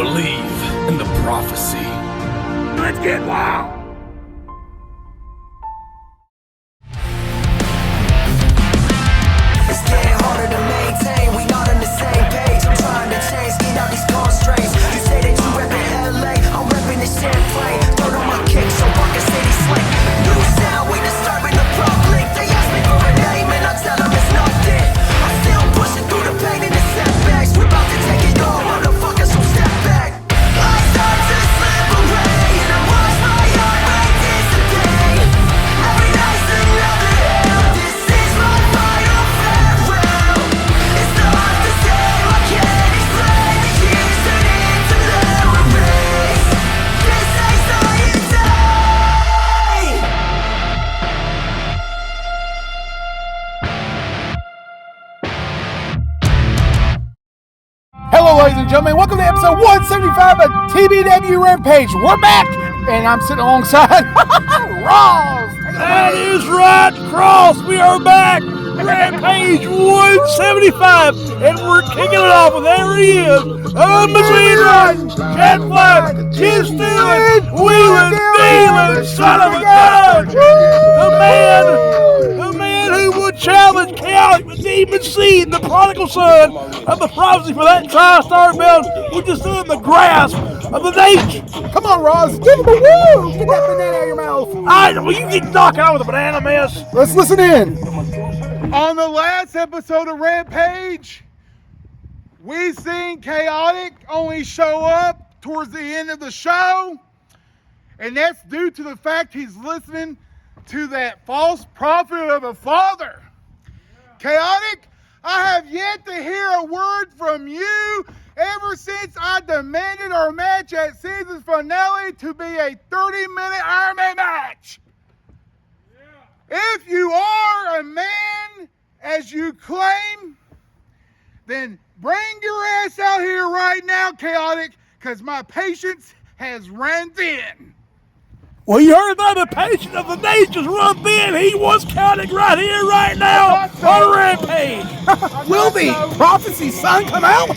Believe in the prophecy. Let's get wild! It's getting harder to maintain, we not on the same page. I'm trying to change, get out these constraints. You say that you reppin' LA, I'm reppin' the Champlain. Dirt on my kick, so Rocket City slang. New sound, we disturbing the public. They ask me for a name and I tell them it's nothing. I'm still pushing through the pain and the setbacks. We're about to take it all, motherfuckers, so step back. I start to slip away and I watch my heart rate dissipate. Every night's another hell, this is my final farewell. It's not the same, I can't explain. The years turn into memories. This ain't science. Hello, ladies and gentlemen. Welcome to episode 175 of TBW Rampage. We're back, and I'm sitting alongside Ross. That is right, Cross. We are back. Rampage 175, and we're kicking it off with there he is. Undefeated, Jet Flair, Kid Stealing, Wheeling, Dealing, son of a gun. The man who would challenge Kaotic, the demon seed, the prodigal son of the prophecy for that tri-star belt, which is still in the grasp of the nation. Come on, Ross. Give him a woo. Get that banana out of your mouth. Well, you get knocked out with a banana mess. Let's listen in. On the last episode of Rampage, we seen Kaotic only show up towards the end of the show, and that's due to the fact he's listening to that false prophet of a father. Chaotic, I have yet to hear a word from you ever since I demanded our match at season finale to be a 30-minute Iron Man match. If you are a man as you claim, then bring your ass out here right now, Chaotic, because my patience has run thin. Well, you heard that, the patient of the nations run thin. He was counting right here, right now, on Rampage. Will the prophecy son come out?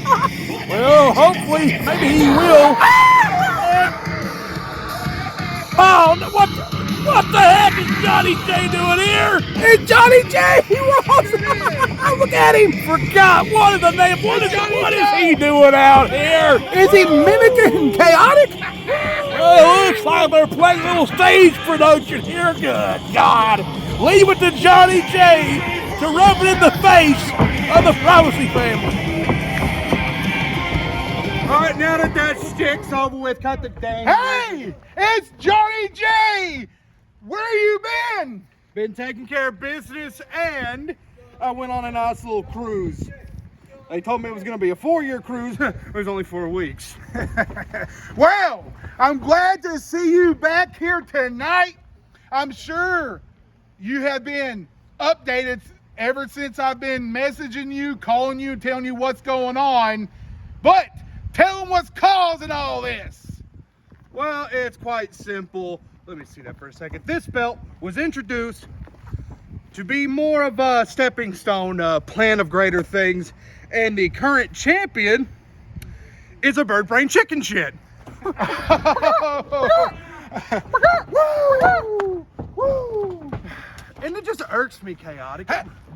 Well, hopefully, maybe he will. Oh, what the heck is Johnny J doing here? It's Johnny J. Ross. Look at him. Forgot, what is the name? What is he doing out here? Is he mimicking Chaotic? Well, it looks like they're playing a little stage production here. Good God. Leave it to Johnny J to rub it in the face of the Prophecy family. All right, now that stick's over with, cut the dang. Hey, it's Johnny J. Where you been? Been taking care of business, and I went on a nice little cruise. They told me it was going to be a 4-year cruise. It was only 4 weeks. Well, I'm glad to see you back here tonight. I'm sure you have been updated ever since I've been messaging you, calling you, telling you what's going on. But tell them what's causing all this. Well, it's quite simple. Let me see that for a second. This belt was introduced to be more of a stepping stone, plan of greater things. And the current champion is a bird brain chicken shit. And it just irks me, Chaotic.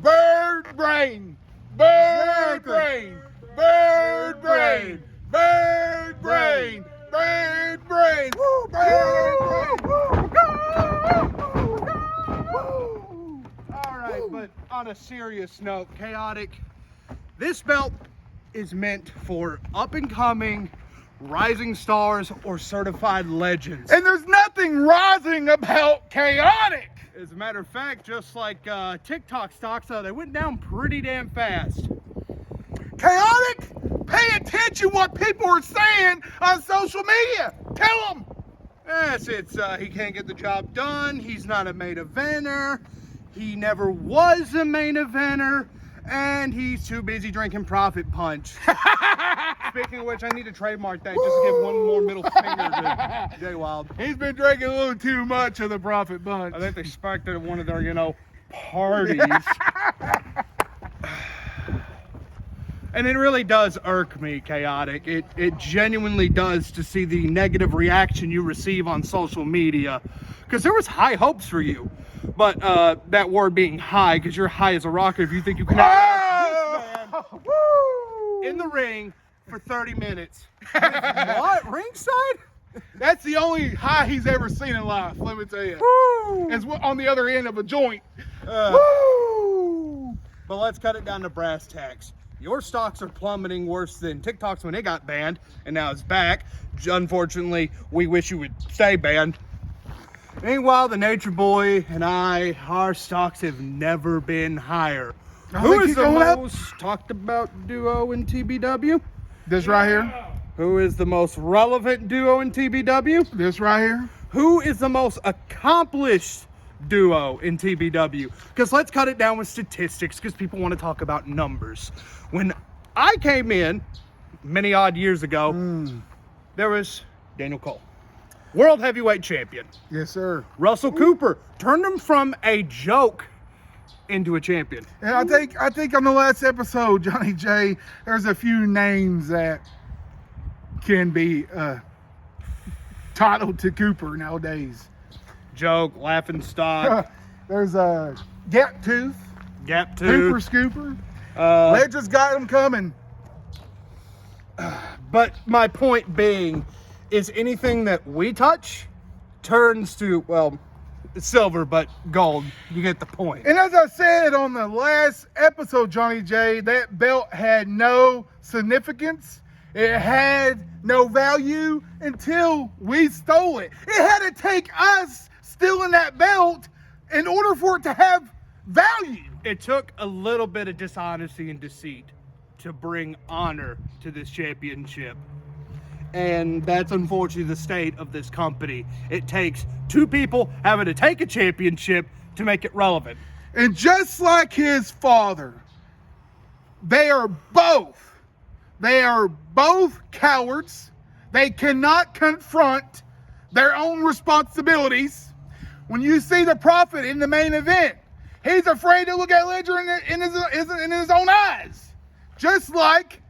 Bird brain, bird brain, bird brain, bird brain, bird brain, bird brain. All right, but on a serious note, Chaotic, this belt is meant for up-and-coming rising stars or certified legends. And there's nothing rising about Chaotic. As a matter of fact, just like TikTok stocks, they went down pretty damn fast. Chaotic, pay attention what people are saying on social media. Tell them. Yes, it's he can't get the job done. He's not a main eventer. He never was a main eventer. And he's too busy drinking Profit Punch. Speaking of which, I need to trademark that just to give one more middle finger to Jay Wylde. He's been drinking a little too much of the Profit Punch. I think they sparked it at one of their, parties. And it really does irk me, Kaotic. It genuinely does to see the negative reaction you receive on social media. Because there was high hopes for you. But that word being high, because you're high as a rocket if you think you can have this man in the ring for 30 minutes. What? Ringside? That's the only high he's ever seen in life, let me tell you. It's on the other end of a joint. Woo! But let's cut it down to brass tacks. Your stocks are plummeting worse than TikTok's when it got banned, and now it's back. Unfortunately, we wish you would stay banned. Meanwhile, the Nature Boy and I, our stocks have never been higher. Who is the most talked about duo in TBW? This right here. Who is the most relevant duo in TBW? This right here. Who is the most accomplished duo in TBW? Because let's cut it down with statistics, because people want to talk about numbers. When I came in many odd years ago, there was Daniel Cole, world heavyweight champion. Yes, sir. Russell Cooper turned him from a joke into a champion. And I think on the last episode, Johnny J, there's a few names that can be titled to Cooper nowadays. Joke, laughing stock, There's a Gap Tooth, Gap Cooper Tooth. Scooper. Legends got them coming. But my point being is anything that we touch turns to, well, silver, but gold. You get the point. And as I said on the last episode, Johnny J, that belt had no significance. It had no value until we stole it. It had to take us stealing that belt in order for it to have value. It took a little bit of dishonesty and deceit to bring honor to this championship. And that's unfortunately the state of this company. It takes two people having to take a championship to make it relevant. And just like his father, they are both cowards. They cannot confront their own responsibilities. When you see the Prophet in the main event, he's afraid to look at Ledger in his own eyes. Just like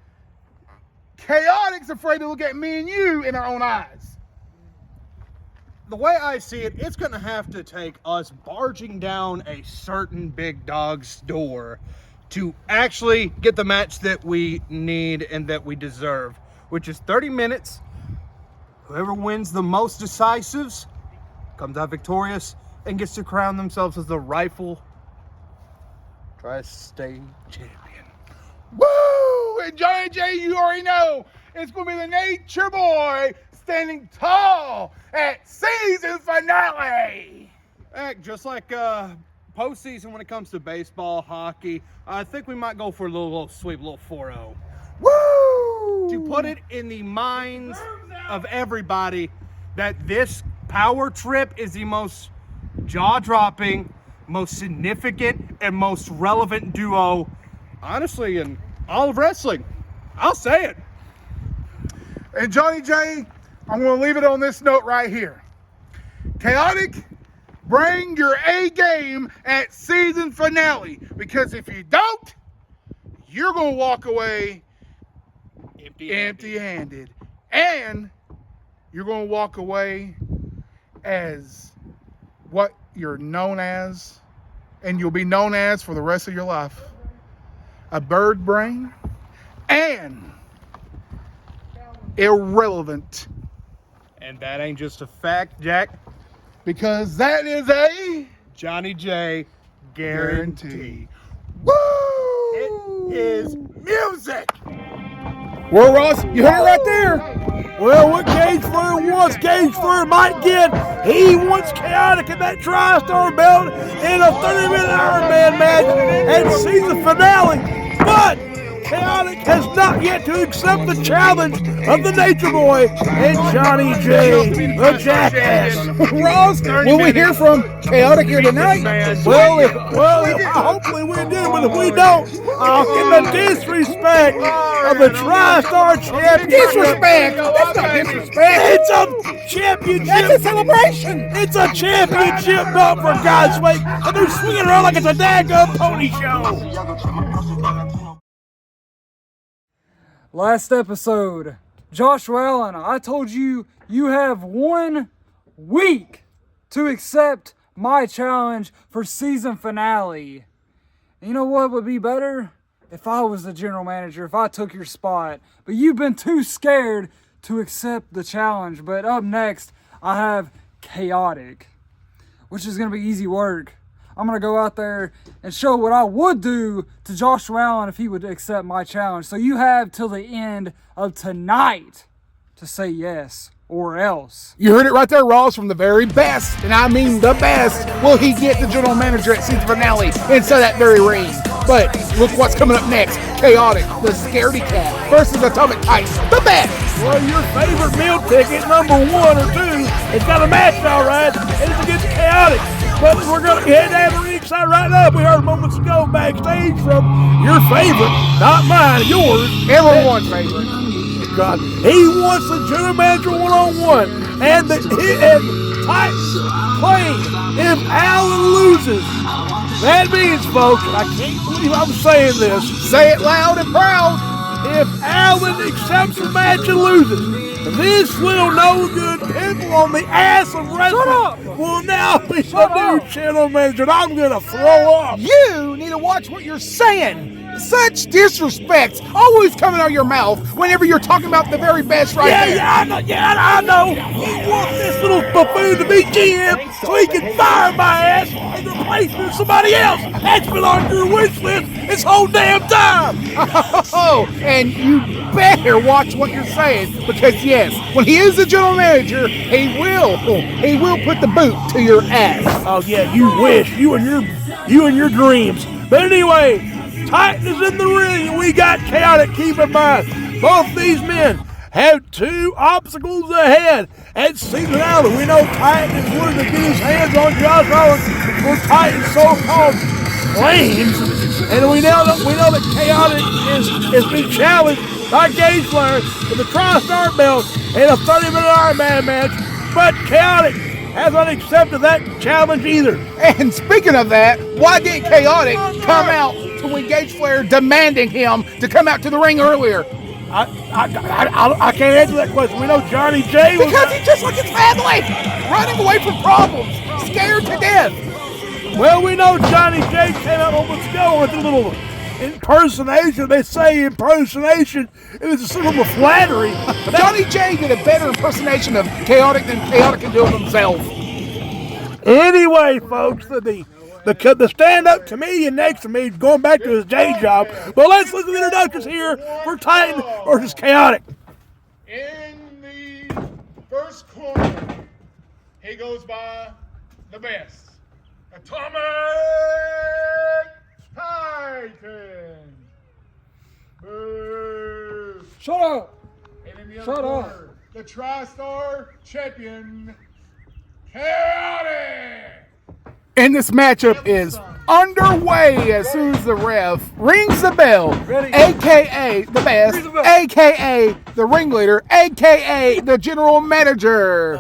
Kaotic's afraid to look at me and you in our own eyes. The way I see it, it's going to have to take us barging down a certain big dog's door to actually get the match that we need and that we deserve, which is 30 minutes. Whoever wins the most decisives comes out victorious and gets to crown themselves as the rightful tri-state champion. Woo! And Johnny J, you already know, it's going to be the Nature Boy standing tall at season finale. Heck, just like postseason when it comes to baseball, hockey, I think we might go for a little sweep, a little 4-0. Woo! To put it in the minds of everybody that this power trip is the most jaw-dropping, most significant, and most relevant duo, honestly, in all of wrestling. I'll say it. And Johnny J, I'm going to leave it on this note right here. Kaotic, bring your A game at season finale, because if you don't, you're going to walk away empty-handed. And you're going to walk away as what you're known as, and you'll be known as for the rest of your life. A bird brain and irrelevant. And that ain't just a fact, Jack. Because that is a Johnny J guarantee. Woo! It is music. Well, Ross, you heard it right there. Well, what Gage Flair wants, Gage Flair might get. He wants Kaotic in that tri-star belt in a 30-minute Iron Man match at season finale. But Kaotic has not yet to accept the challenge of the Nature Boy and Johnny J, the Jackass. Ross, will we hear from Kaotic here tonight? Well, hopefully we do, but if we don't, in the disrespect of the tri-star championship. Disrespect? That's not disrespect. It's a championship. That's a celebration. It's a championship belt, for God's sake, and they're swinging around like it's a daggum pony show. Last episode, Joshua Allen, I told you you have 1 week to accept my challenge for season finale. You know what would be better? If I was the general manager, if I took your spot. But you've been too scared to accept the challenge. But up next, I have Kaotic, which is going to be easy work. I'm going to go out there and show what I would do to Joshua Allen if he would accept my challenge. So you have till the end of tonight to say yes or else. You heard it right there, Ross, from the very best, and I mean the best, will he get the general manager at season finale inside that very ring. But look what's coming up next. Kaotic, the scaredy cat, versus Atomic Titan, the best. Well, your favorite meal ticket, number 1 or 2, it's got a match, all right, and it's against Kaotic. But we're going to head down the ringside right now. We heard moments ago backstage from your favorite, not mine, yours. Everyone's favorite. God, he wants the general manager one-on-one. And Titans claim if Allen loses, that means, folks, I can't believe I'm saying this. Say it loud and proud. If Allen accepts the match and loses, this little no good pimple on the ass of wrestling will now be the new general manager. And I'm going to throw up. You need to watch what you're saying. Such disrespect always coming out of your mouth whenever you're talking about the very best right there. I know. He wants this little buffoon to be GM so he can fire my ass and replace me with somebody else. That's been on your wish list this whole damn time. Oh, and you better watch what you're saying because yes, when he is the general manager, he will put the boot to your ass. Oh yeah, you wish. You and your dreams. But anyway, Titan is in the ring, and we got Kaotic. Keep in mind, both these men have 2 obstacles ahead at season finale. We know Titan is willing to get his hands on Josh Allen for Titan's so-called claims, and we know that Kaotic is being challenged by Gage Flair with the TriStar belt in a 30-minute Iron Man match, but Kaotic has not accepted that challenge either. And speaking of that, why didn't Kaotic come out to when Gage Flair demanding him to come out to the ring earlier? I can't answer that question. We know Johnny J was... Because he's just like his family, running away from problems, scared to death. Well, we know Johnny J came out moments ago with a little impersonation. They say impersonation. It was a sort of a flattery. Johnny J did a better impersonation of Kaotic than Kaotic can do of himself. Anyway, folks, the stand-up comedian next to me is going back to his day job. But let's listen to the introductions here for Titan versus Kaotic. In the first corner, he goes by the best. Atomic Titan. Boo. Shut up. And in the Shut other up. corner, the TriStar champion, Kaotic. And this matchup is underway as soon as the ref rings the bell, a.k.a. the best, a.k.a. the ringleader, a.k.a. the general manager,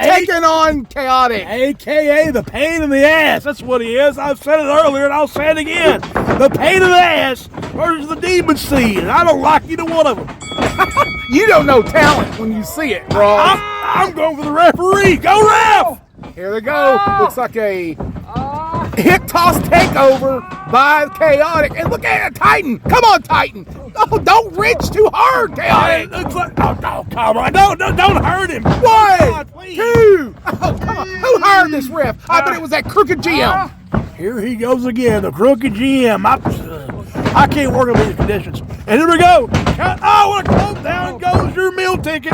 taking on Kaotic. A.K.A. the pain in the ass. That's what he is. I've said it earlier, and I'll say it again. The pain in the ass versus the demon seed. And I don't like either one of them. You don't know talent when you see it, bro. I'm going for the referee. Go ref! Here they go. Looks like a hip toss takeover by Kaotic. And look at it, Titan. Come on, Titan. Oh, don't reach too hard, Kaotic. Looks like, oh, come on. Don't hurt him. 1, 2. Oh, come on. Who hired this ref? I bet it was that crooked GM. Here he goes again, the crooked GM. I can't work on these conditions. And here we go. Oh, what a close down goes your meal ticket.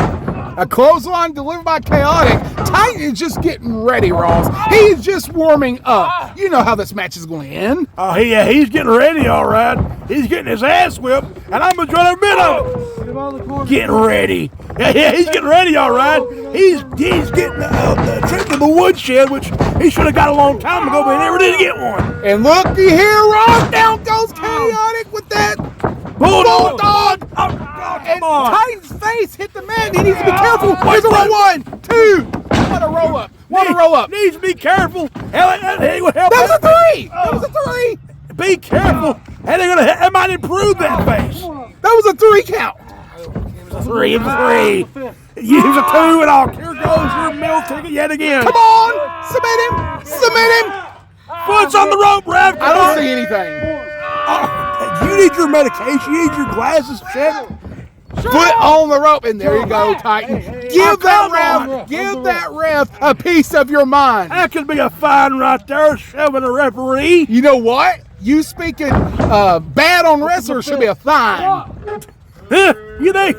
A clothesline delivered by Kaotic. Titan is just getting ready, Ross. He's just warming up. You know how this match is going to end. Oh, yeah, he's getting ready, all right. He's getting his ass whipped, and I'm going to try to bit of it. Getting ready. Yeah, he's getting ready, all right. He's getting the trip to the woodshed, which he should have got a long time ago, but he never did get one. And looky here, Ross. Down goes Kaotic with that bulldog. And Titan's face hit the mat. He needs to be careful. Here's a roll. 1, 2. What a roll up. What a roll up. Needs to be careful. That was a 3. That was a 3. Be careful. And that might improve that face. That was a 3 count. a 3. It's a 3. Use a 2 and all. Here goes your meal ticket yet again. Come on! Submit him! Submit him! Foot's on the rope, ref. I don't see anything. You need your medication. You need your glasses checked. Foot on the rope, and there you go, Titan. Give that ref a piece of your mind. That could be a fine right there, shoving a referee. You know what? You speaking bad on wrestlers should be a fine. Huh? You think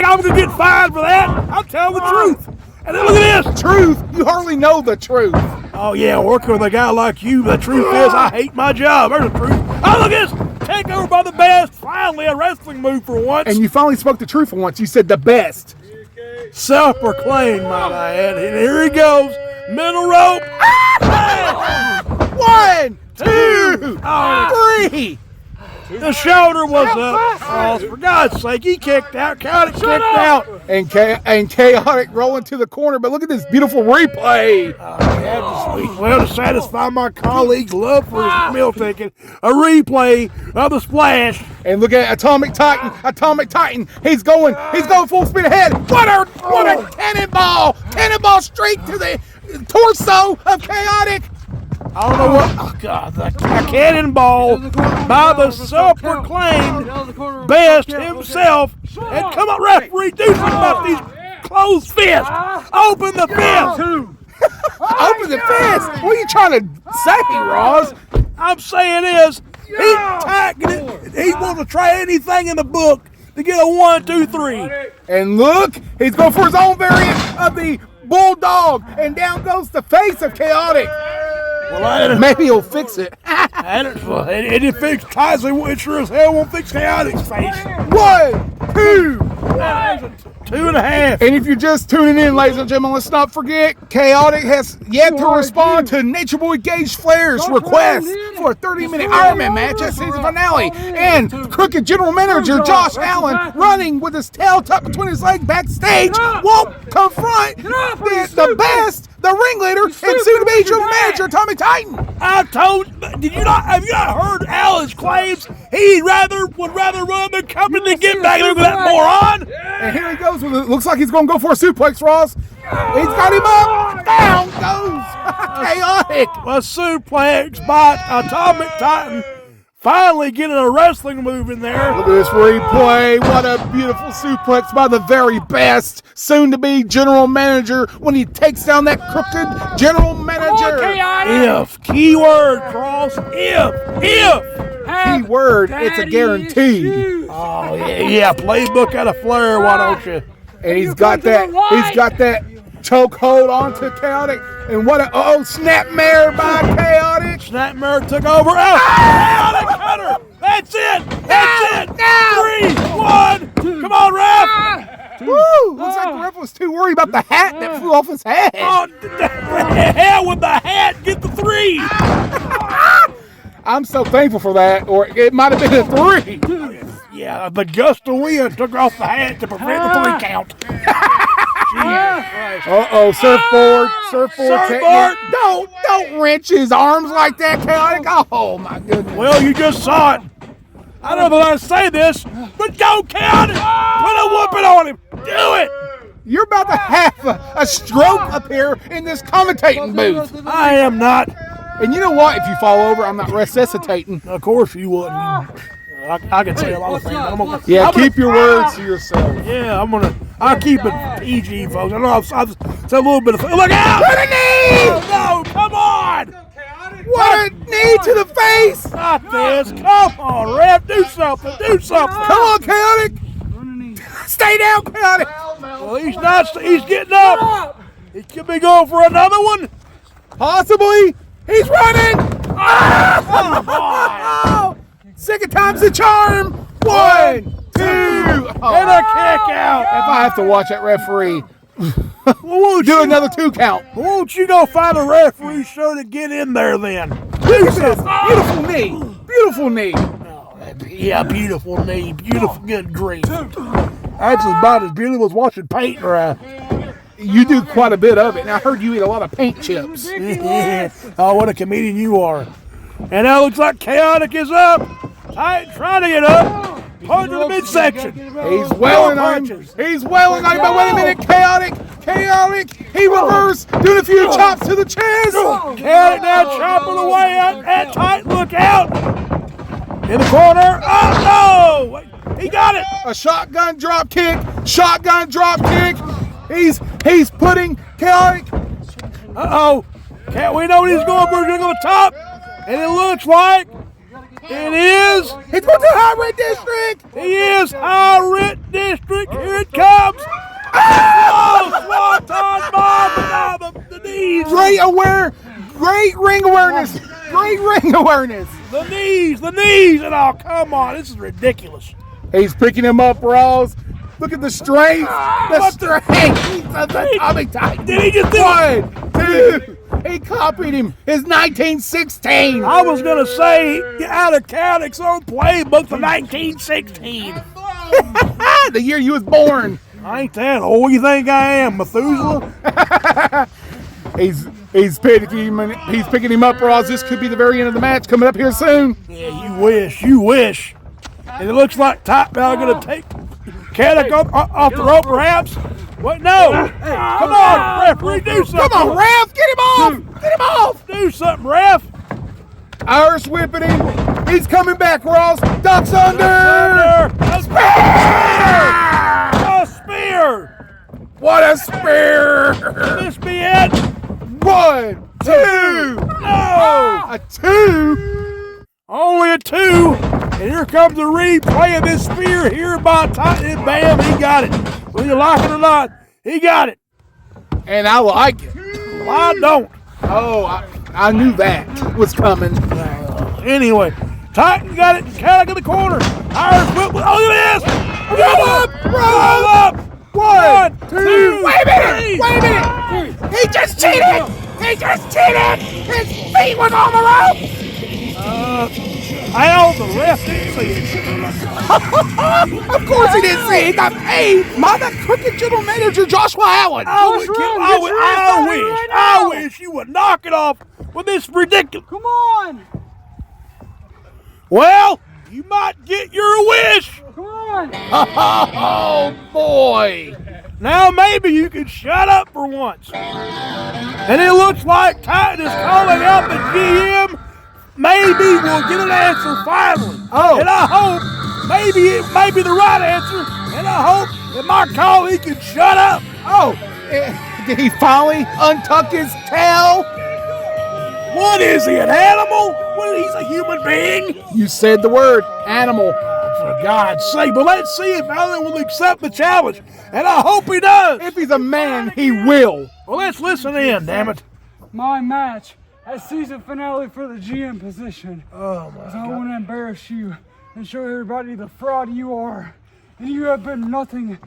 I'm gonna get fined for that? I'm telling the truth. And then look at this. Truth? You hardly know the truth. Oh yeah, working with a guy like you, the truth is I hate my job. There's the truth. Oh, look at this. Take over by the best. Finally a wrestling move for once. And you finally spoke the truth for once. You said the best. Self-proclaimed, might I add. And here he goes. Middle rope. 1, 2, 3. The shoulder was up. Oh, for God's sake, he kicked out. Kaotic kicked out. And Kaotic rolling to the corner. But look at this beautiful replay. Well, to satisfy my colleagues' love for his meal ticket, a replay of the splash. And look at Atomic Titan. Atomic Titan. He's going full speed ahead. What a cannonball! Cannonball straight to the torso of Kaotic. I don't know what. Oh God, a cannonball by the self-proclaimed best himself. And come on, referee, do something about these closed fists. Open the fist. Open the fist. What are you trying to say, Roz? I'm saying is he wants to try anything in the book to get a 1, 2, 3. And look, he's going for his own variant of the bulldog, and down goes the face of Kaotic. Well, maybe he'll fix it. It didn't fix Tyson. It sure as hell won't fix Kaotic's face. 1, 2. 2.5. And if you're just tuning in, ladies and gentlemen, let's not forget, Kaotic has yet to respond to Nature Boy Gage Flair's request for a 30-minute Ironman match at season finale. And crooked general manager Josh Allen, running with his tail tucked between his legs backstage, won't confront the best, the ringleader, and soon-to-be general manager Tommy Titan. I told you, have you not heard Allen's claims? He would rather run the company than get back there with that moron. And here he goes with it. Looks like he's going to go for a suplex, Ross. He's got him up. Down goes Kaotic. A suplex by Atomic Titan. Finally getting a wrestling move in there. Look at this replay. What a beautiful suplex by the very best, soon-to-be general manager when he takes down that crooked general manager. If. Keyword, Cross. If. Keyword, it's a guarantee. Oh, yeah. Playbook out of Flair, why don't you? And he's got that chokehold onto Kaotic. And what a snapmare by Kaotic. Snapmare took over. Oh, Kaotic cutter. That's it. 3, 1. Come on, ref. Woo! Looks like the ref was too worried about the hat that flew off his head. Oh, the hell with the hat. Get the 3. I'm so thankful for that, or it might have been a 3. Yeah, the gust of wind took off the hat to prevent the 3 count. Uh-oh, surfboard. Don't wrench his arms like that, Kaotic. Oh, my goodness. Well, you just saw it. I don't know if I say this, but go, Kaotic. Put a whooping on him. Do it. You're about to have a stroke up here in this commentating booth. I am not. And you know what? If you fall over, I'm not resuscitating. Of course you wouldn't. I can say a lot of things. Keep your words to yourself. Yeah, I'll keep it PG, folks. I know I've said a little bit of. Look out! What a knee! Oh, no, come on! What a knee to the face! Not this. Come on, ref. Do something. Come on, Kaotic. Stay down, Kaotic. Well, he's not. He's getting up. He could be going for another one. Possibly. He's running. Oh, second time's the charm. 1, 2. And a kick out. If I have to watch that referee, well, do another 2 count. Won't you go find a referee show to get in there then? Beautiful knee. Beautiful knee. Yeah, beautiful knee. Beautiful, good grief. That's about as beautiful as watching paint dry. You do quite a bit of it, and I heard you eat a lot of paint chips. Oh, what a comedian you are. And now it looks like Kaotic is up. Trying to get up. Punch in the midsection. He's wailing on him. He's wailing on him. But wait a minute, Kaotic. He reversed, doing a few chops to the chest. Kaotic now chopping away at tight. Look out. In the corner. Oh, no. Wait, he got it. A shotgun drop kick. He's putting Kaotic. Uh-oh. We know what he's going for. He's going to go top. And it looks like it is. He's going to High Red District. He is High Red District. Here it comes. Oh, Swanton Bomb. Now the knees. Great ring awareness. The knees. And oh, come on. This is ridiculous. He's picking him up, Rawls. Look at the strength. He's atomic tight. Did he just do it? 1, 2. He copied him. His 1916. I was going to say, out of Kaotic's own playbook for 1916. The year you was born. I ain't that old. You think I am, Methuselah? He's picking him up, Rawls. This could be the very end of the match coming up here soon. Yeah, you wish. And it looks like Top now going to take Kaotic off the rope, perhaps. Wait, no. Come on, referee, do something. Come on, ref, get him off. Do something, ref. Irish whipping him. He's coming back, Rawls. Ducks under. A spear. What a spear. Could this be it? 1, 2. No. A 2. Only a 2. And here comes the replay of this spear here by Titan. And bam, he got it. Whether you like it or not, he got it. And I like it. Well, I don't. Oh, I knew that was coming. Anyway, Titan got it. Kaotic in the corner. Irish whip. Oh, look at this. Roll up. 1, 2. Wait a minute. He just cheated. His feet was on the rope. The ref didn't see it. Of course he didn't see it. He got paid by the Crooked General Manager, Joshua Allen. I wish you would knock it off with this ridiculous. Come on. Well, you might get your wish. Come on. Oh, boy. Now maybe you can shut up for once. And it looks like Titan is calling out the GM. Maybe we'll get an answer finally. Oh. And I hope maybe it may be the right answer. And I hope that my colleague can shut up. Oh, did he finally untuck his tail? What is he, an animal? Well, he's a human being. You said the word, animal. For God's sake, but let's see if Alan will accept the challenge. And I hope he does. If he's a man, he will. Well, let's listen in, damn it. My match at season finale for the GM position. Oh, my I want to embarrass you and show everybody the fraud you are. And you have been nothing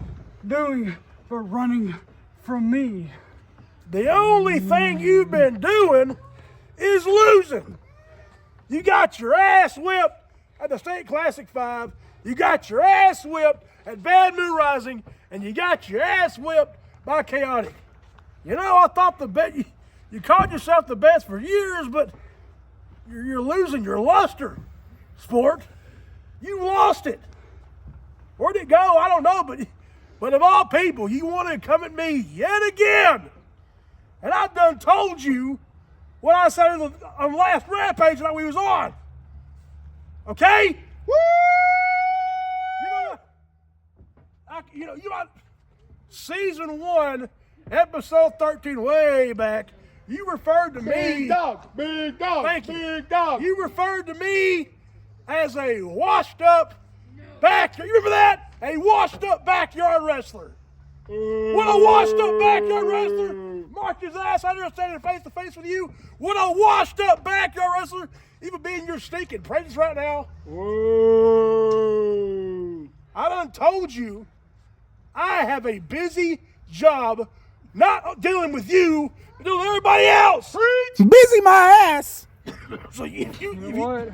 doing but running from me. The only thing you've been doing is losing. You got your ass whipped at the State Classic 5. You got your ass whipped at Bad Moon Rising. And you got your ass whipped by Kaotic. You know, I thought you called yourself the best for years, but you're losing your luster, sport. You lost it. Where'd it go? I don't know, but of all people, you want to come at me yet again. And I've done told you what I said on the last Rampage that we was on. Okay? Woo! You know, season 1, episode 13, way back, you referred to me. Big dog. Thank you. Big dog. You referred to me as a washed up backyard. You remember that? A washed up backyard wrestler. What a washed up backyard wrestler. Mark his ass out there standing face to face with you. What a washed up backyard wrestler. Even being your stinking presence right now. Whoa. I done told you I have a busy job not dealing with you, but dealing with everybody else. Busy my ass. So if You know what?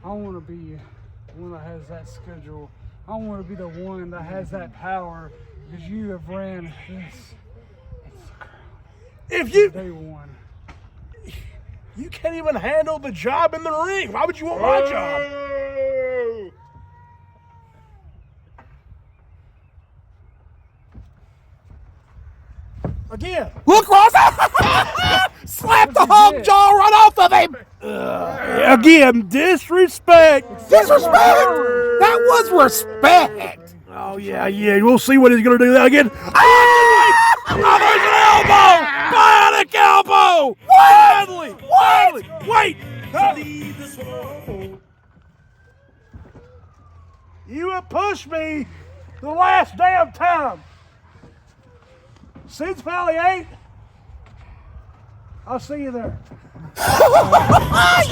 I want to be the one that has that schedule. I want to be the one that has that power because you have ran this. if you Day one. you can't even handle the job in the ring, why would you want my job? Again. Look, Ross! Slap the hog jaw right off of him! Again, disrespect. Disrespect! That was respect! Oh, yeah. We'll see what he's going to do that again. Oh, there's an elbow! Kaotic elbow! Finally! Wait! You have pushed me the last damn time. Season finale 8. I'll see you there.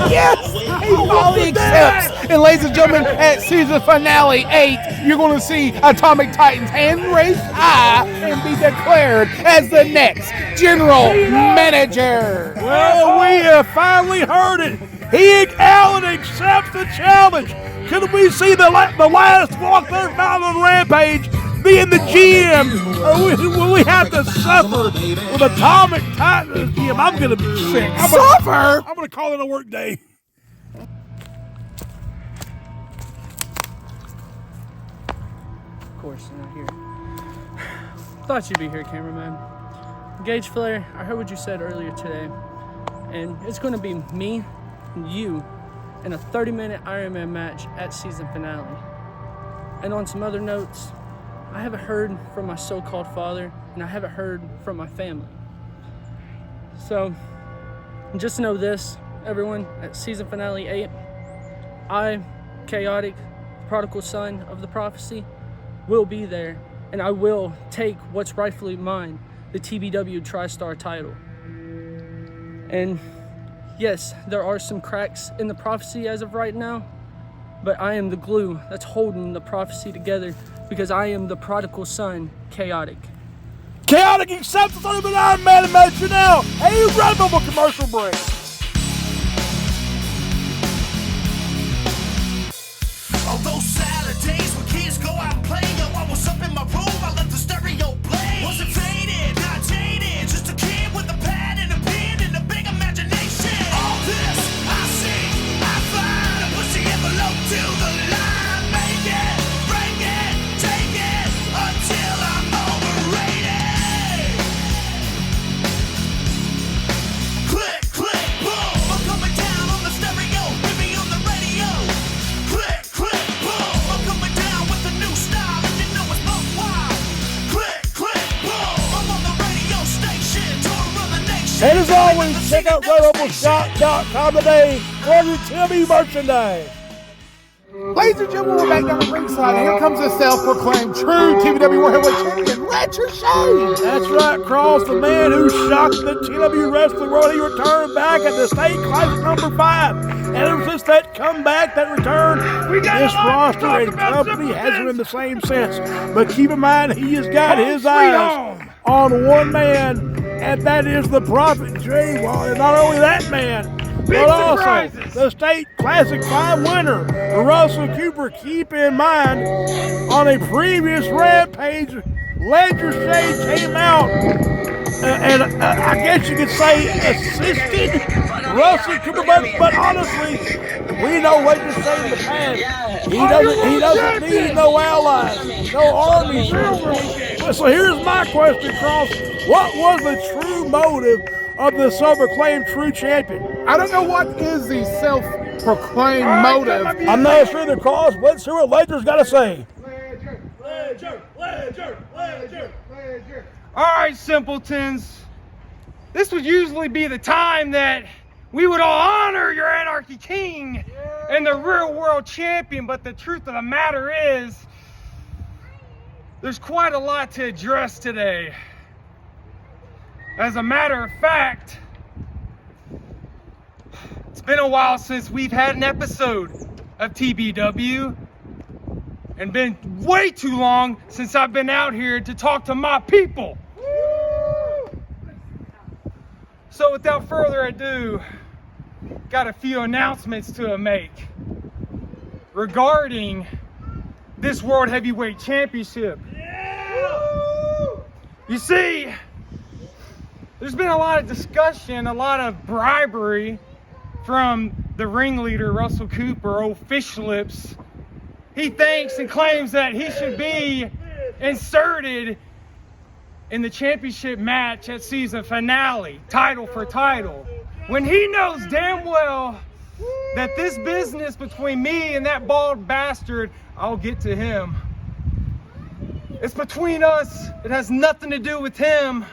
Yes! He finally accepts. And ladies and gentlemen, at season finale 8, you're going to see Atomic Titans hand raised high and be declared as the next general manager. Well, we have finally heard it. Allen accepts the challenge. Could we see the last walk there on Rampage being the GM? Or will we have to suffer with Atomic Titans GM? I'm going to be sick. I'm going to call it a work day. Of course, not here. Thought you'd be here, cameraman. Gage Flair, I heard what you said earlier today, and it's going to be me and you in a 30-minute Iron Man match at season finale. And on some other notes, I haven't heard from my so-called father, and I haven't heard from my family. So, just know this, everyone, at season finale 8, I, Kaotic, prodigal son of the prophecy, will be there, and I will take what's rightfully mine, the TBW TriStar title. And yes, there are some cracks in the prophecy as of right now, but I am the glue that's holding the prophecy together because I am the prodigal son, Kaotic. Kaotic accepts the 30-minute Iron Man match now. Hey, run over commercial break. On those Saturdays when kids go out and play, yo, I was up in my room, I let the stereo play. Wasn't faded, not jaded, just a kid with a pad and a pen and a big imagination. All this I see, I find, I push the envelope to the line. Make it, break it, take it, until I'm overrated. Click, click, boom, I'm coming down on the stereo, hit me on the radio. Click, click, boom, I'm coming down with a new style, and you know it's buck wild. Click, click, boom, I'm on the radio station, tour of the nation. And as always, check out RedOvalShop.com today for your TV merchandise. Ladies and gentlemen, we're back down the ringside, and here comes the self-proclaimed true TBW World Heavyweight Champion, Ledger Shade. That's right, Cross, the man who shocked the TW Wrestling World. He returned back at the State Classic number 5. And ever since that comeback, that return, this roster and company hasn't been the same since. But keep in mind, he has got his eyes on one man, and that is the Prophet Jay Wylde. And not only that man, but also the State Classic 5 winner, Russell Cooper. Keep in mind, on a previous Rampage, Ledger Shade came out and I guess you could say assisted Russell Cooper, but honestly, we know Ledger Shade in the past. He doesn't need no allies, no armies. So here's my question, Cross. What was the true motive of the self-proclaimed true champion? I don't know what is the self-proclaimed motive. I'm not sure the Cross. Let's see what Ledger's got to say. All right, simpletons. This would usually be the time that we would all honor your Anarchy King and the real world champion, but the truth of the matter is, there's quite a lot to address today. As a matter of fact, it's been a while since we've had an episode of TBW, and been way too long since I've been out here to talk to my people. So without further ado, got a few announcements to make regarding this World Heavyweight Championship. You see, there's been a lot of discussion, a lot of bribery from the ringleader, Russell Cooper, old fish lips. He thinks and claims that he should be inserted in the championship match at season finale, title for title, when he knows damn well that this business between me and that bald bastard, I'll get to him. It's between us. It has nothing to do with him,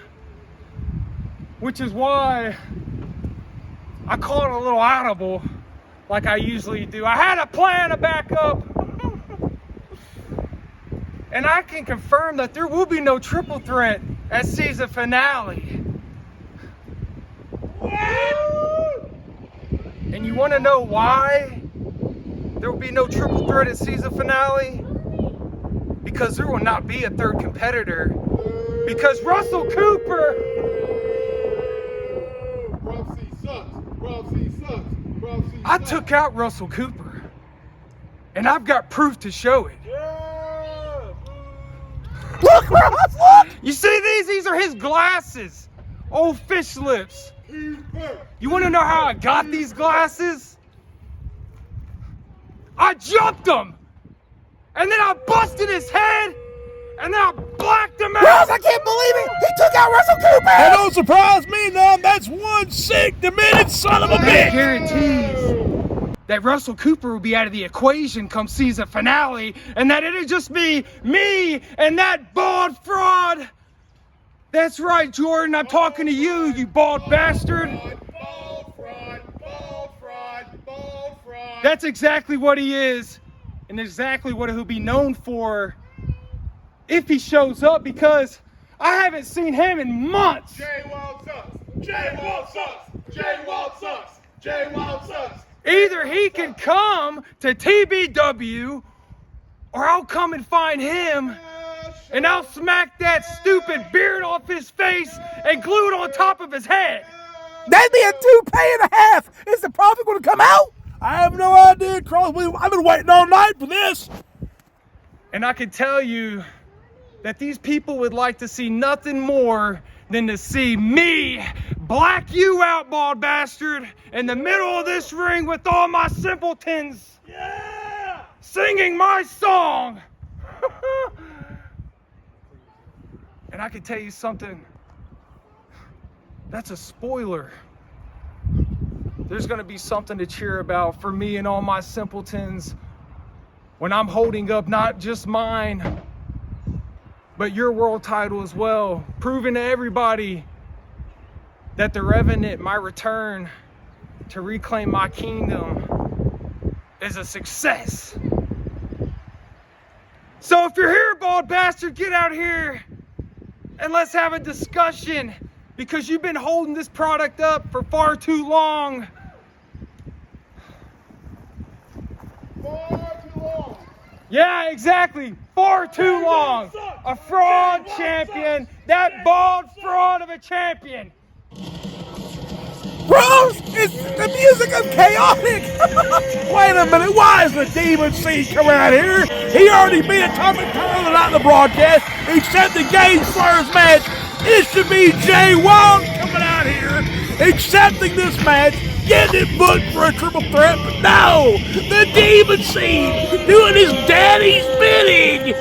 which is why I call it a little audible like I usually do. I had a plan to back up, and I can confirm that there will be no triple threat at season finale. And you want to know why there will be no triple threat at season finale? Because there will not be a third competitor. Because Russell Cooper... I took out Russell Cooper. And I've got proof to show it. Look, Ross, look! You see these? These are his glasses. Old fish lips. You want to know how I got these glasses? I jumped him. And then I busted his head. And then I blacked him out. Ross, I can't believe it! He took out Russell Cooper! That don't surprise me none. That's one sick, demented son of a That bitch. guarantees that Russell Cooper will be out of the equation come season finale, and that it'll just be me and that bald fraud. That's right, Jordan. I'm talking to you, you bald bastard. Bald fraud, bald fraud, bald fraud. That's exactly what he is, and exactly what he'll be known for if he shows up, because I haven't seen him in months. Jay Wylde sucks. Jay Wylde sucks. Jay Wylde sucks. Jay Wylde sucks. Either he can come to TBW, or I'll come and find him, and I'll smack that stupid beard off his face and glue it on top of his head. That'd be a $2.50. Is the profit going to come out? I have no idea, Cross. I've been waiting all night for this. And I can tell you that these people would like to see nothing more than to see me black you out, bald bastard, in the middle of this ring with all my simpletons. Yeah! Singing my song. And I can tell you something. That's a spoiler. There's going to be something to cheer about for me and all my simpletons when I'm holding up not just mine, but your world title as well, proving to everybody that the revenant, my return to reclaim my kingdom, is a success. So if you're here, bald bastard, get out here and let's have a discussion, because you've been holding this product up for far too long. Far too long. Yeah, exactly. Far too long. A fraud champion. That bald fraud of a champion. Rose, it's the music of Kaotic! Wait a minute, why is the Demon Seed coming out here? He already beat Atomic Pearl tonight in the broadcast. He said the Gage Flair's match. It should be Jay Wylde coming out here, accepting this match, getting it booked for a triple threat, but no! The Demon Seed doing his daddy's bidding!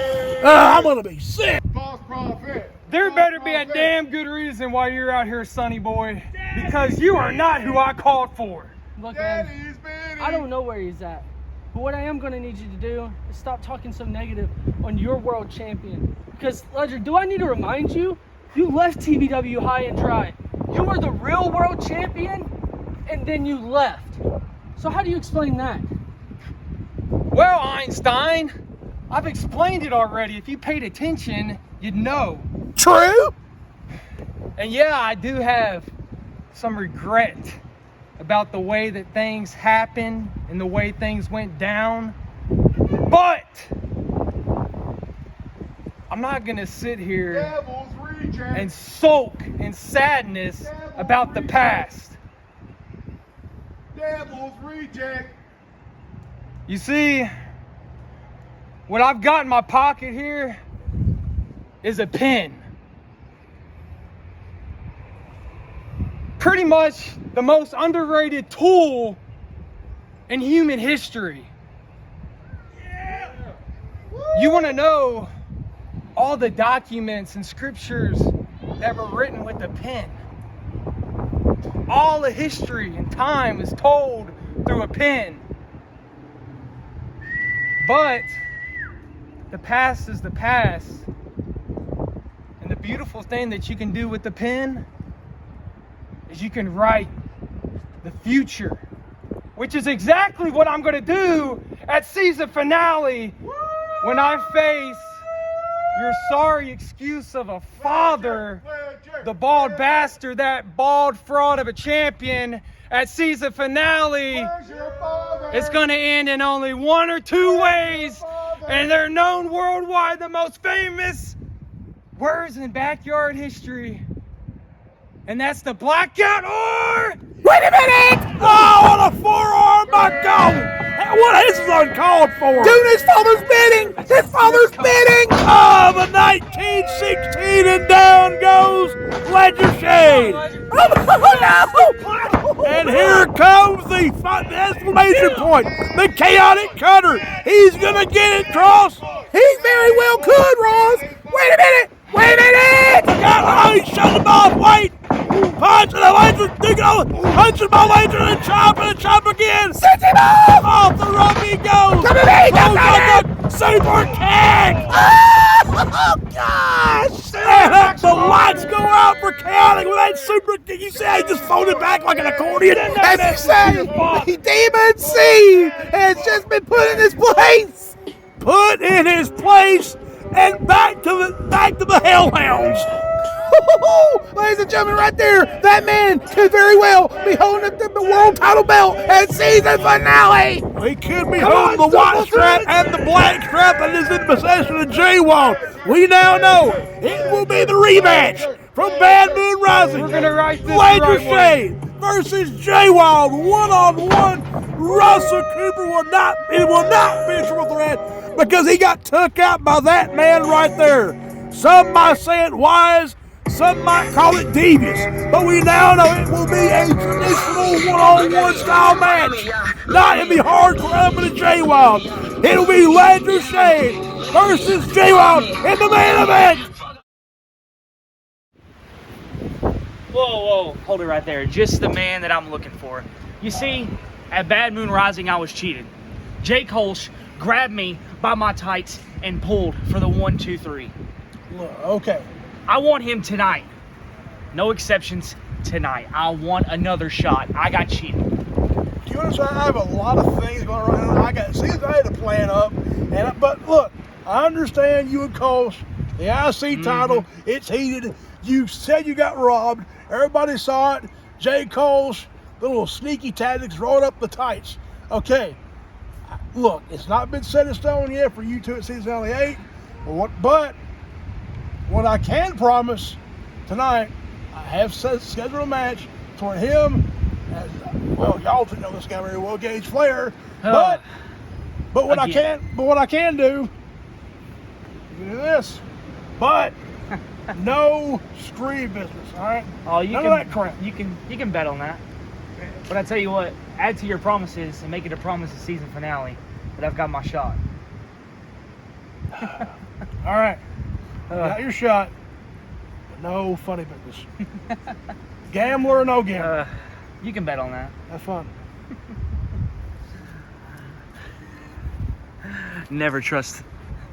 I'm gonna be sick. False prophet. There better be a damn good reason why you're out here, sonny boy, because you are not who I called for. Look, man, Daddy's bidding. I don't know where he's at. But what I am going to need you to do is stop talking so negative on your world champion. Because, Ledger, do I need to remind you? You left TBW high and dry. You were the real world champion, and then you left. So how do you explain that? Well, Einstein, I've explained it already. If you paid attention, you'd know. True? And yeah, I do have some regret about the way that things happened and the way things went down. But I'm not gonna sit here Devil's reject. and sulk in sadness about the past. Devil's reject. You see, what I've got in my pocket here is a pen. Pretty much the most underrated tool in human history. You want to know all the documents and scriptures that were written with a pen. All the history and time is told through a pen. But the past is the past. And the beautiful thing that you can do with the pen is you can write the future, which is exactly what I'm going to do at season finale when I face your sorry excuse of a father, the bald bastard, that bald fraud of a champion. At season finale, it's going to end in only one or two ways, and they're known worldwide, the most famous words in backyard history, and that's the blackout or... Wait a minute! Oh, what a forearm, my God! What is this uncalled for? Doing his father's bidding! His father's bidding! Oh, the 1916, and down goes Ledger Shade. Oh, no! And here comes the exclamation point. The Kaotic Cutter. He's going to get it, Cross. He very well could, Ross! Wait a minute! Wait a minute! Oh, he shut him off. Wait. Punch and a laser. Punch him off laser and a chop again. Send him off! Off the rope he goes. Come to me! Come the super kick. Oh, gosh! And the lights go out for Kaotic with that super kick. You say he just folded back like an accordion. As you say, the Demon Seed has just been put in his place. Put in his place and back to the Hellhounds. Ladies and gentlemen, right there, that man could very well be holding up the world title belt at season finale. He could be holding the white strap and the black strap that is in possession of Jay Wylde. We now know it will be the rematch from Bad Moon Rising. We're gonna write this Ledger right Shade versus Jay Wylde, 1-on-1. Russell Cooper will not be a triple threat because he got took out by that man right there. Some might say it wise, some might call it devious, but we now know it will be a traditional one-on-one style match, not in the hardcore element of Jay Wylde. It will be Ledger Shade versus Jay Wylde in the main event. Whoa, hold it right there. Just the man that I'm looking for. You see, at Bad Moon Rising, I was cheated. Jay Kolsch grabbed me by my tights and pulled for the 1, 2, 3. Look, okay. I want him tonight. No exceptions tonight. I want another shot. I got cheated. Do you understand? I have a lot of things going on. I had to plan up. But look, I understand you and Kolsch, the IC title, it's heated. You said you got robbed. Everybody saw it. Jay Kolsch, the little sneaky tactics, rolled up the tights. Okay. Look, it's not been set in stone yet for you two at season finale 8. But what I can promise tonight, I have scheduled a match toward him. And, well, y'all don't know this guy very well, Gage Flair. But what I can do, you can do this. But no screen business, all right? Oh, None of that crap. You can bet on that. But I tell you what, add to your promises and make it a promise of season finale that I've got my shot. All right. You got your shot, but no funny business. Gambler or no gambler? You can bet on that. Have fun. Never trust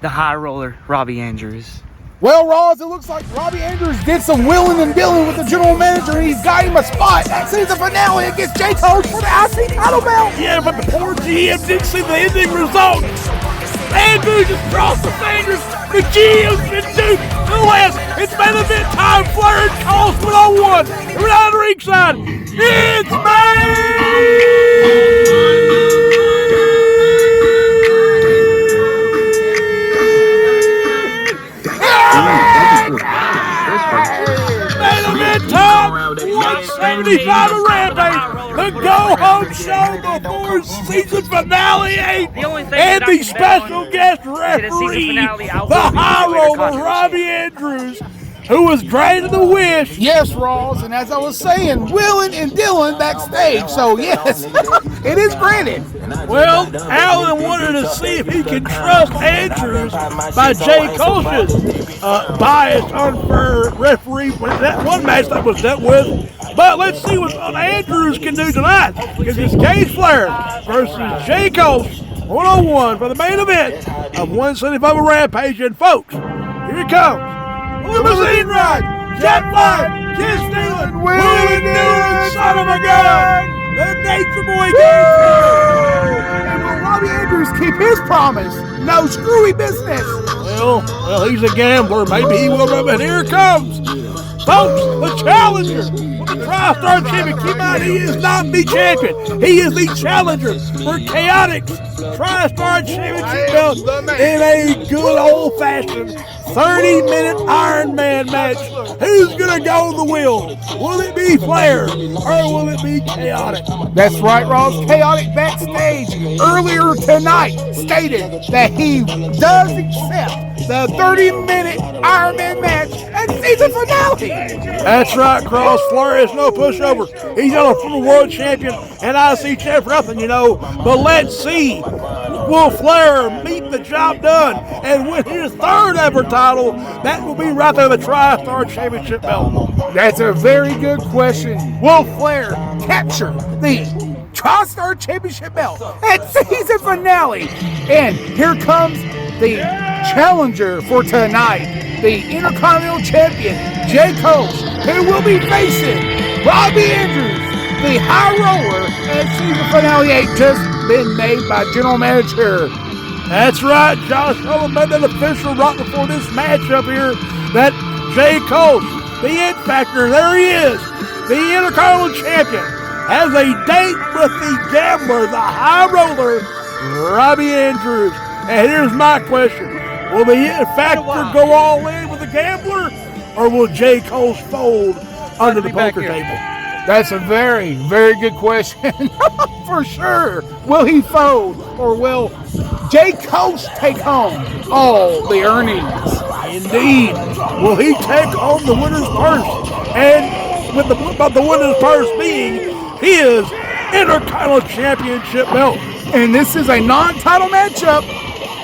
the high roller, Robbie Andrews. Well, Ross, it looks like Robbie Andrews did some willing and dealing with the general manager, and he's got him a spot at season finale against Jay Kolsch for the IC title belt. Yeah, but the poor GM didn't see the ending result. Andrews just crossed the fingers. The GM's been duped. Nonetheless, it's main event time. Flair and Kolsch 1-on-1. We're out of the ringside. It's main event time. 175 of Rampage. The go-home show before season finale 8. And the special guest referee, the high roller, Robbie Andrews. who was granted the wish. Yes, Rawls, and as I was saying, Willin and Dylan backstage, so yes, it is granted. Well, Alan wanted to see if he could trust Andrews by Jay Kolsch's biased, unfair referee when that one match that was dealt with. But let's see what Andrews can do tonight, because it's Gage Flair versus Jay Kolsch, 101 for the main event of 175 Rampage. And folks, here it comes. Limousine ride, jet fly, kiss stealing, Willie Newman, son of a gun, the Nature Boy Gage Flair. And will Robbie Andrews keep his promise? No screwy business. Well, he's a gambler. Maybe he will, but here it comes. Folks, the challenger for the TriStar champion. Keep in mind, he is not the champion. He is the challenger for Kaotic's TriStar championship belt in a good old-fashioned 30-minute Iron Man match. Who's going to go the wheel? Will it be Flair or will it be Kaotic? That's right, Ross. Kaotic backstage earlier tonight stated that he does accept the 30-minute Iron Man match at season finale. That's right, Cross. Flair is no pushover. He's on a former world champion and IC champ for nothing, you know. But let's see. Will Flair meet the job done and win his third ever title? That will be right there, the TriStar championship belt. That's a very good question. Will Flair capture the TriStar championship belt at season finale? And here comes the challenger for tonight, the Intercontinental Champion, Jay Kolsch, who will be facing Robbie Andrews, the High Roller, at season finale 8, just been made by General Manager. That's right, Josh Sullivan made that official right before this matchup here, that Jay Kolsch, the It Factor, there he is, the Intercontinental Champion, has a date with the gambler, the High Roller, Robbie Andrews. And here's my question. Will the It Factor go all in with the gambler, or will Jay Kolsch fold under the poker table? That's a very, very good question. For sure. Will he fold, or will Jay Kolsch take home all the earnings? Indeed. Will he take home the winner's purse? And with the winner's purse being his Intercontinental Championship belt. And this is a non-title matchup.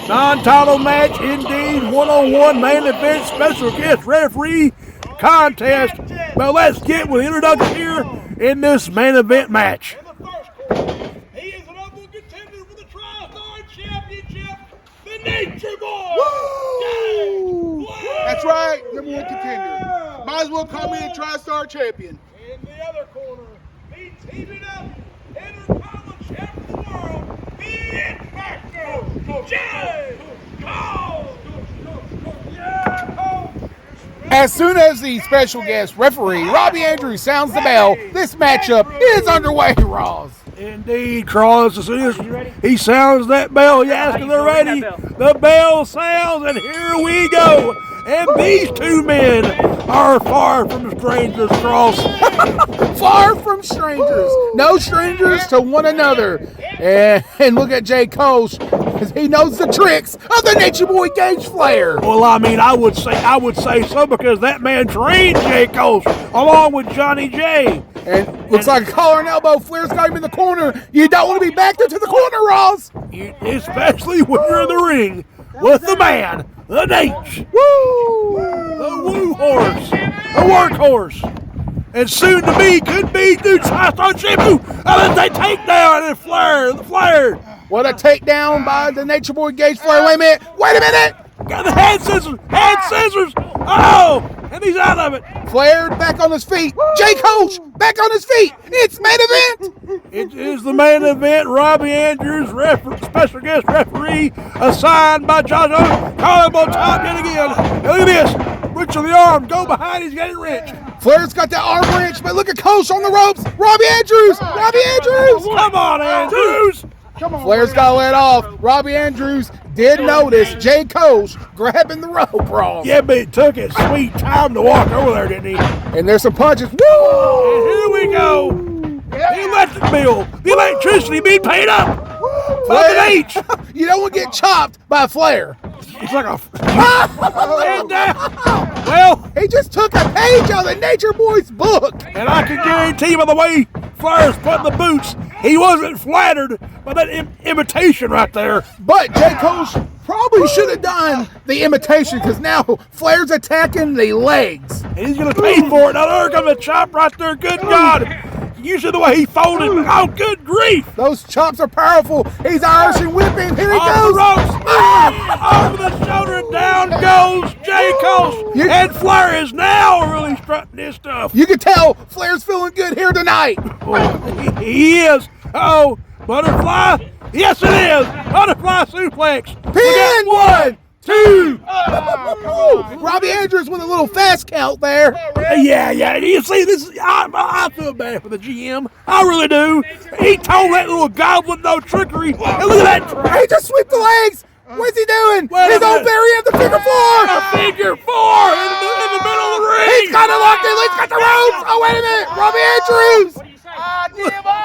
Non-title match, indeed. 1-on-1 main event, special guest referee contest. But let's get with the introduction here in this main event match. In the first corner, he is an number one contender for the TriStar Championship, the Nature Boy. Woo! That's right, number one contender. Might as well call me a TriStar champion. In the other corner, the TBW Intercontinental Champion of the World, the It Factor, Jay Kolsch. As soon as the special guest referee, Robbie Andrews, sounds the bell, this matchup is underway, Ross. Indeed, Cross. As soon as he sounds that bell, you ask if they're ready. The bell sounds, and here we go. And these two men are far from strangers, Cross. Far from strangers. No strangers to one another. And look at Jay Kolsch, because he knows the tricks of the Nature Boy Gage Flair. Well, I mean, I would say so, because that man trained Jay Kolsch along with Johnny J. And looks like a collar and elbow. Flair's got him in the corner. You don't want to be backed into the corner, Ross. Especially when you're in the ring with the man, the Nate. Woo! The woo horse, the workhorse. And soon to be, could be, new TriStar champion. And then they take down and the Flair. What a takedown by the Nature Boy Gage Flair. Wait a minute. Got the hand scissors. Oh, and he's out of it. Flair back on his feet. Jay Kolsch back on his feet. It's main event. It is the main event. Robbie Andrews, special guest referee, assigned by Josh Sullivan. Call him on top yet again. And look at this. Reach of the arm. Go behind. He's getting wrenched. Flair's got that arm wrench, but look at Kolsch on the ropes. Robbie Andrews. Come on, Andrews. Flair's got to let off. Robbie Andrews did notice Jay Kolsch grabbing the rope, Ross. Yeah, but it took his sweet time to walk over there, didn't he? And there's some punches. Woo! And here we go. The electric bill. The electricity being paid up. By the H. You don't want to get chopped by Flair. It's like a. And, well, He just took a page out of the Nature Boy's book. and I can guarantee by the way Flair's putting the boots, he wasn't flattered by that imitation right there. But Jay Kolsch probably should have done the imitation because now Flair's attacking the legs. And he's going to pay for it. Now there comes a chop right there. Good God. You see the way he folded. Oh, good grief. Those chops are powerful. He's Irish and whipping. Here he Off goes. the ropes. Over the shoulder and down goes Jay Kolsch. You- And Flair is now really strutting his stuff. You can tell Flair's feeling good here tonight. He is. Oh, butterfly. Yes, it is. Butterfly suplex. Pin! 1, 2. Robbie Andrews with a little fast count there. Yeah. You see, this. I feel bad for the GM. I really do. He told that little goblin no trickery. And look at that. He just swept the legs. What's he doing? Wait a His own minute. variant of the figure four. A figure four in the middle of the ring. He's got it locked in. He's got the ropes. Oh, wait a minute. Robbie Andrews.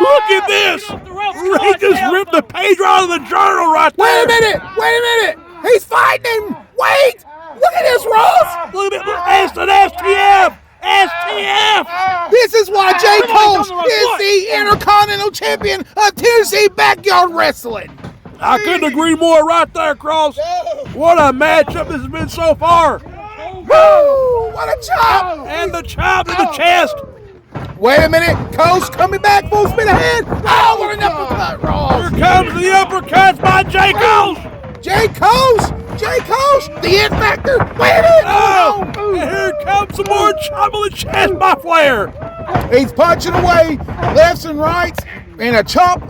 Look at this. He just ripped the page out of the journal right there. Wait a minute. He's fighting him. Wait. Look at this, Ross. Look at it. STF. STF. This is why Jay Kolsch is the Intercontinental Champion of Tennessee Backyard Wrestling. I couldn't agree more right there, Cross. What a matchup this has been so far. Woo! What a chop. And the chop in the chest. Wait a minute. Kolsch coming back full speed ahead. Oh, what an uppercut, Ross. Here comes the uppercuts by Jay Kolsch. Jay Kolsch, the It Factor. Wait a minute. Oh, and here comes some more chop in the chest by Flair. He's punching away lefts and rights and a chop.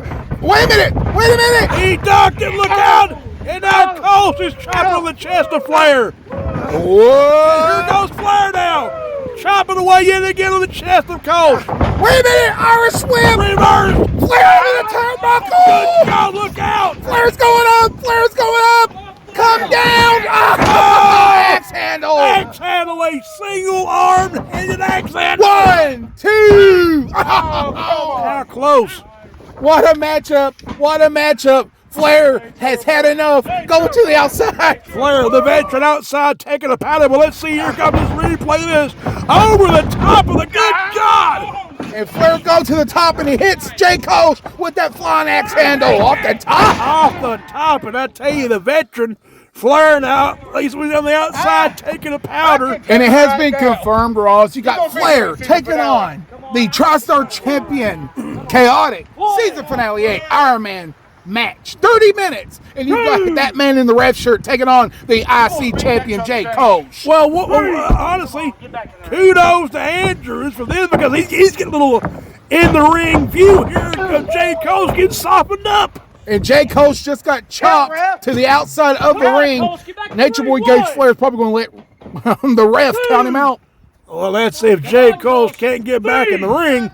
Wait a minute. He ducked it, look out. And now Kolsch is chopping on the chest of Flair. Whoa. Here goes Flair now. Chopping away yet again on the chest of Kolsch. Wait a minute. Irish whip. Reverse. Flair into the turnbuckle. Good God, look out. Flair's going up. Come down. Axe handle. Axe handle, a single armed handed axe handle. 1, 2. How close. What a matchup. Flair has had enough. Going to the outside. Flair, the veteran outside, taking a paddle. Well, let's see. Here comes this replay. This over the top of the good God. And Flair goes to the top and he hits Jay Kolsch with that flying axe handle off the top. Off the top. And I tell you, the veteran, Flair now, he's on the outside taking a powder. And it has been confirmed, Ross. You got Flair taking on the TriStar champion, Kaotic, season finale 8, Iron Man match. 30 minutes. And you've got that man in the red shirt taking on the IC champion, Jay Kolsch. Well, honestly, kudos to Andrews for this because he's getting a little in the ring view here of Jay Kolsch getting softened up. And Jay Kolsch just got chopped to the outside of the ring. Nature Boy Gage Flair is probably going to let the ref count him out. Well, let's see if Jay Kolsch can't get back in the ring.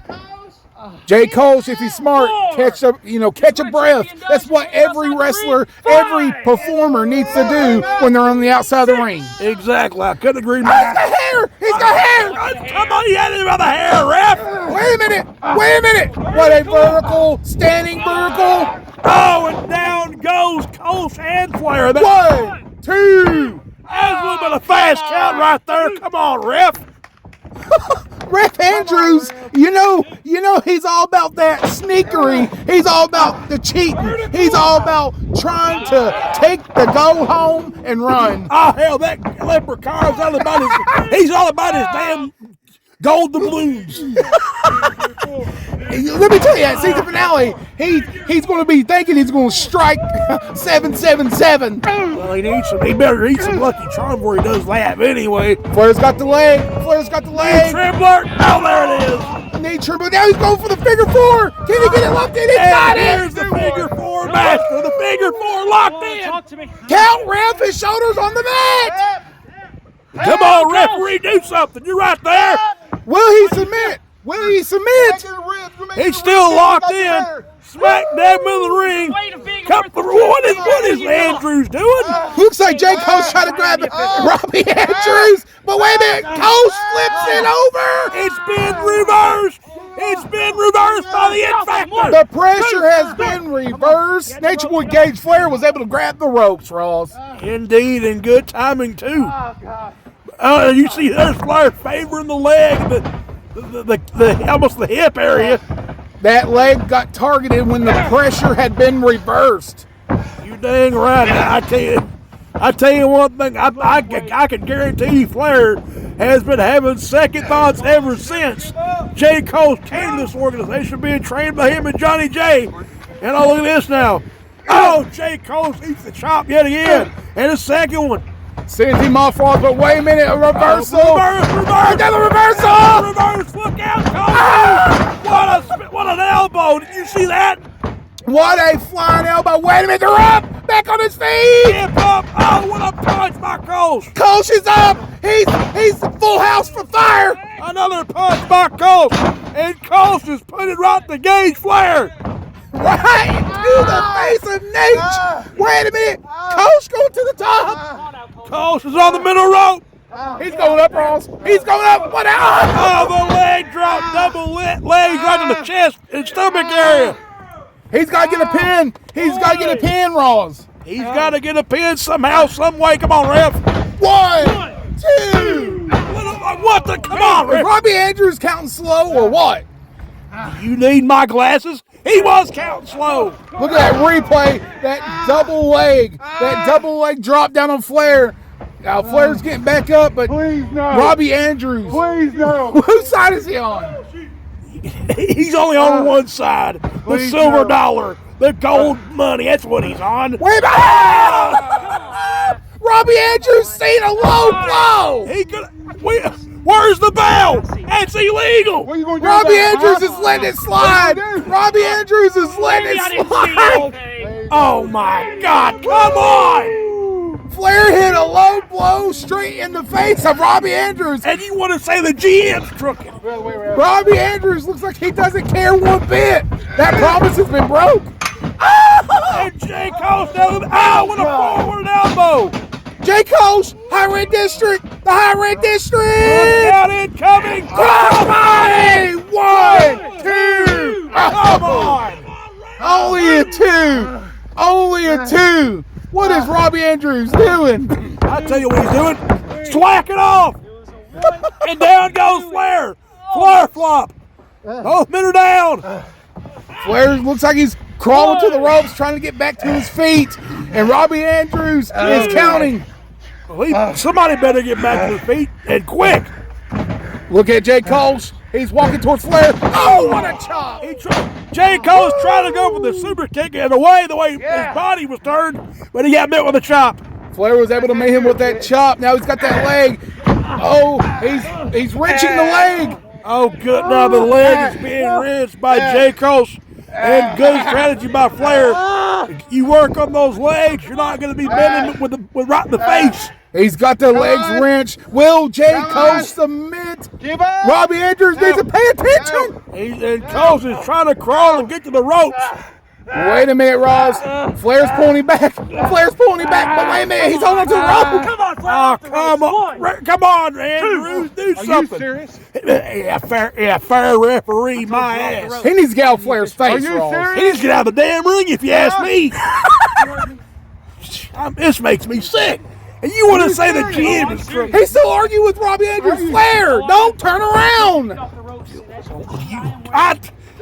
Jay Kolsch, if he's smart, catch a breath. That's what every wrestler, every performer needs to do when they're on the outside of the ring. Exactly. I couldn't agree more. He's got hair. Come on, you had it by the hair, ref. Wait a minute. What a vertical, standing vertical. Oh, and down goes Kolsch and Flair. 1, 2. That's a little bit of fast count right there. Come on, ref. Ref Andrews, you know he's all about that sneakery. He's all about the cheating. He's all about trying to take the go home and run. Oh, hell, that leprechaun's all about he's all about his damn gold doubloons. Let me tell you, at season finale, he's going to be thinking he's going to strike 777. Well, he better eat some Lucky Charms where he does that anyway. Flair's got the leg. Trembler. Oh, there it is. Nate Trimble. Now he's going for the figure four. Can he get it locked in? He got it. Here's the figure four master. The figure four locked in. Talk to me. Count, ref. His shoulders on the mat. Come on, referee, do something. You're right there. Will he submit? He's still locked in. Smack dab middle of the ring. What is Andrews doing? Looks like Jay Kolsch trying to grab Robbie Andrews. But wait a minute. Kolsch flips it over. It's been reversed. It's been reversed by the Infector. The pressure has been reversed. Nature Boy Gage Flair was able to grab the ropes, Ross. Indeed, and good timing too. You see, there's Flair favoring the leg, the almost the hip area. That leg got targeted when the pressure had been reversed. You dang right. I tell you one thing. I can guarantee you, Flair has been having second thoughts ever since Jay Kolsch came to this organization, being trained by him and Johnny J. And look at this now. Oh, Jay Kolsch eats the chop yet again, and a second one. Sends him off, but wait a minute, a reversal. Reverse. Another reversal. Reverse. Look out, Kolsch. What an elbow. Did you see that? What a flying elbow. Wait a minute, they're up. Back on his feet. Hip up. Oh, what a punch by Kolsch. Kolsch is up. He's full house for fire. Another punch by Kolsch. And Kolsch is putting right to Gage Flair. Right into the face of Nate. Wait a minute. Kolsch going to the top. Kolsch is on the middle rope. He's going up, Ross. He's going up. What out? Oh, the leg drop. Double leg right to the chest and stomach area. He's got to get a pin. He's got to get a pin, Ross. He's got to get a pin somehow, some way. Come on, ref. 1, 2. What the? Come on, Is ref. Robbie Andrews counting slow or what? You need my glasses? He was counting slow. Look at that replay. That double leg. That double leg drop down on Flair. Now Flair's getting back up, but Please no. Robbie Andrews. Please no. Whose side is he on? He's only on one side. The silver dollar. The gold money. That's what he's on. Wait a minute! Robbie Andrews seen a low blow. He could. Where's the bell? That's illegal. What are you going to do? Robbie about it, Andrews huh? is letting it slide. Robbie Andrews is letting it slide. Oh my God! Come on! Flair hit a low blow straight in the face of Robbie Andrews. And you want to say the GM's crooked? Robbie Andrews looks like he doesn't care one bit. That promise has been broke. And Jay Kolsch down. Oh, with a forward elbow. Jay Kolsch, High Red District, the High Red District. Look out, incoming. Crossbody. 1, 2. Come on. Only a 2. Only a 2. What is Robbie Andrews doing? I tell you what he's doing. Slack it off. And down goes Flair. Flair flop. Both men are down. Flair looks like he's crawling to the ropes, trying to get back to his feet. And Robbie Andrews is counting. Well, somebody better get back to his feet and quick. Look at Jay Kolsch. He's walking towards Flair. Oh, what a chop! Jay Kolsch trying to go for the super kick and the way his body was turned, but he got met with a chop. Flair was able to make him with that chop. Now he's got that leg. Oh, he's wrenching the leg. Oh, good. Now the leg is being wrenched by Jay Kolsch. And good strategy by Flair. You work on those legs, you're not going to be bending with right in the face. He's got the legs wrenched. Will Jay Kolsch submit? Robbie Andrews needs to pay attention. And Kolsch is trying to crawl and get to the ropes. Wait a minute, Ross. Flair's pulling him back. Flair's pulling him back. But wait a minute, he's holding on to the rope. Come on, Flair. Oh, come on. Come on, Andrews. Do something. Are you serious? Yeah, fair referee, my ass. He needs to get out of Flair's face, Are you Ross. serious? He needs to get out of the damn ring if you ask me. This makes me sick. And you want to say the GM is crooked? He's still arguing with Robbie Andrews. Flair, don't turn around.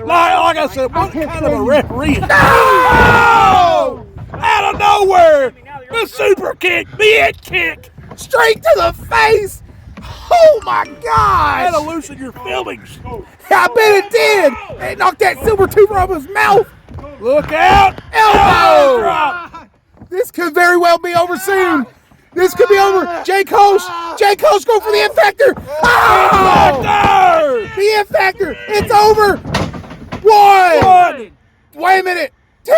Like I said, what kind of a referee is no! Out of nowhere, the super kick, the it kick. Straight to the face. Oh, my gosh. That'll loosen your feelings. I bet it did. It knocked that silver tooth out of his mouth. Look out. Elbow. Drop. This could very well be over soon. This could be over. Jay Kolsch go for the Infector. Oh! The Infector. It's over. 1. Wait a minute. 2.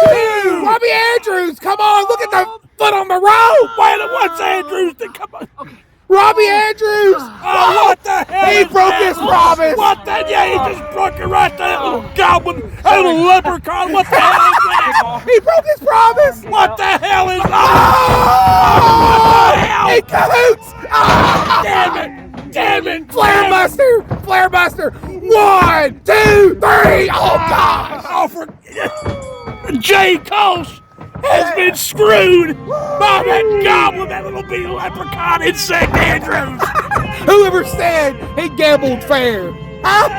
Robbie Andrews. Come on. Look at the foot on the rope. What's Andrews? Come on. Okay. Robbie Andrews. Oh, what the hell? He broke his promise. What the? Yeah, he just broke it right there. That little goblin, that little leprechaun. What the hell is that? He broke his promise. What the hell is that? Oh! In cahoots. Oh! Damn it. Flare Buster. 1, 1, 2, 3. Oh, gosh. Oh, Jay Kolsch has been screwed by that goblin, that little bitty leprechaun insect Andrews. Whoever said he gambled fair? Huh?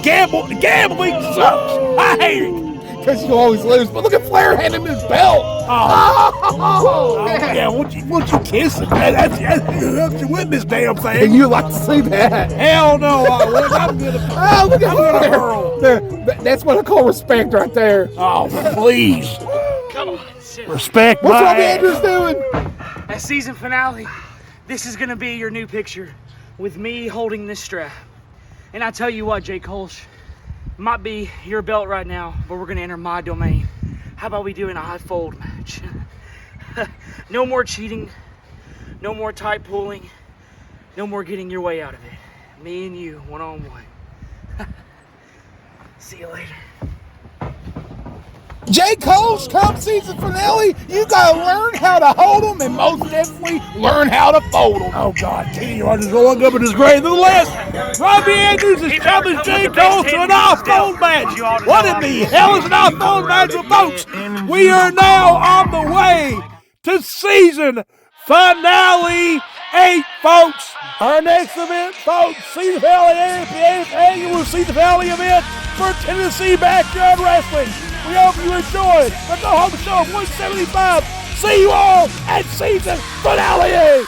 Gambling sucks. I hate it. Because you always lose. But look at Flair handing him his belt. Oh, yeah, won't you kiss him? That's you win this damn thing. And you like to see that? Hell no, I wouldn't. I'm gonna Look at Flair. hurl. That's what I call respect right there. Oh, please. Come on, sit. Respect What's my Robbie ass. Andrews doing? At season finale, this is gonna be your new picture with me holding this strap. And I tell you what, Jay Kolsch, might be your belt right now, but we're gonna enter my domain. How about we do an eye fold match? No more cheating, no more tight pulling, no more getting your way out of it. Me and you, one-on-one. See you later. Jay Kolsch, come season finale, you gotta learn how to hold them and most definitely learn how to fold them. Oh, God, Kenny Rogers rolling up in his grave. Nonetheless, Robbie Andrews has challenged Jay Kolsch to an eye-fold match. What in the hell is an eye-fold match, folks? We are now on the way to season finale 8, folks. Our next event, folks, season finale annual season finale event for Tennessee Backyard Wrestling. We hope you enjoyed the Go Home Show of 175. See you all at season finale 8.